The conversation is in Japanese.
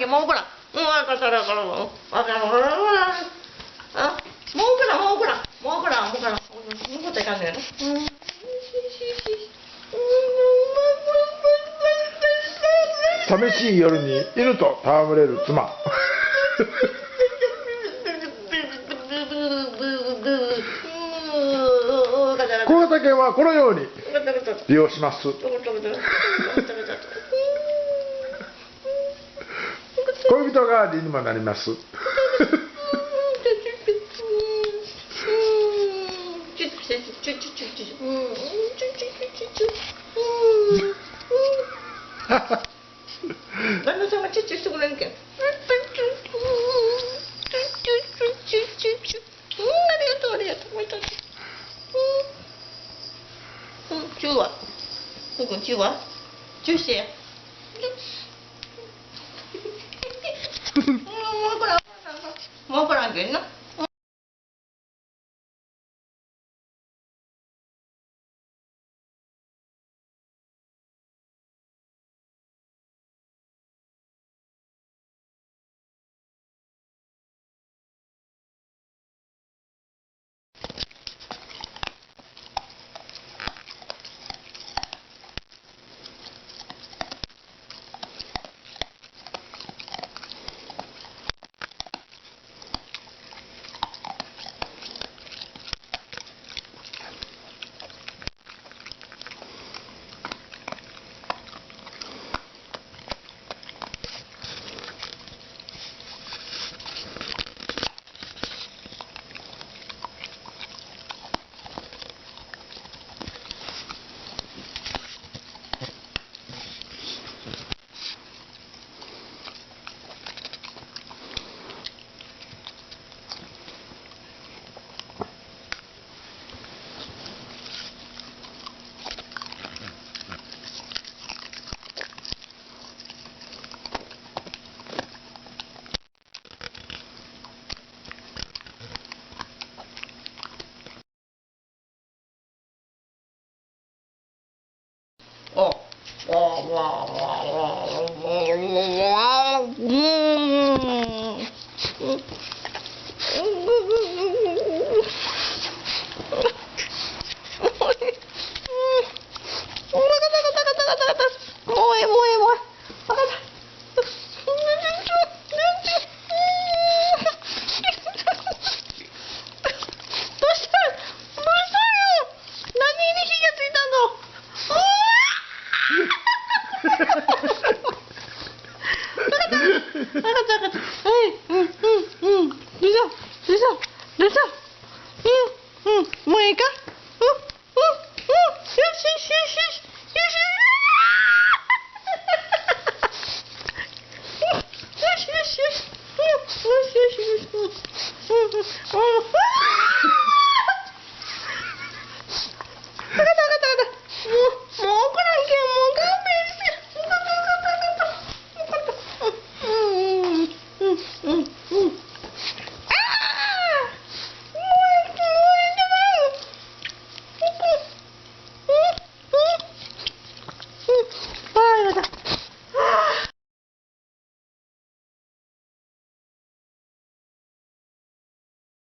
もうこら。分かったら、分かる。分かる。あ、もうこら、もうこら。もうこら、もうこら。もうこらいかんねやろ。寂しい夜に犬と戯れる妻。小型犬はこのように利用します。恋人代わりにもなります。旦那さんがチュッチュしてくれんけん。ありがとう、ありがとう。チューは。チューは。チューしてや。もうこらんけんな。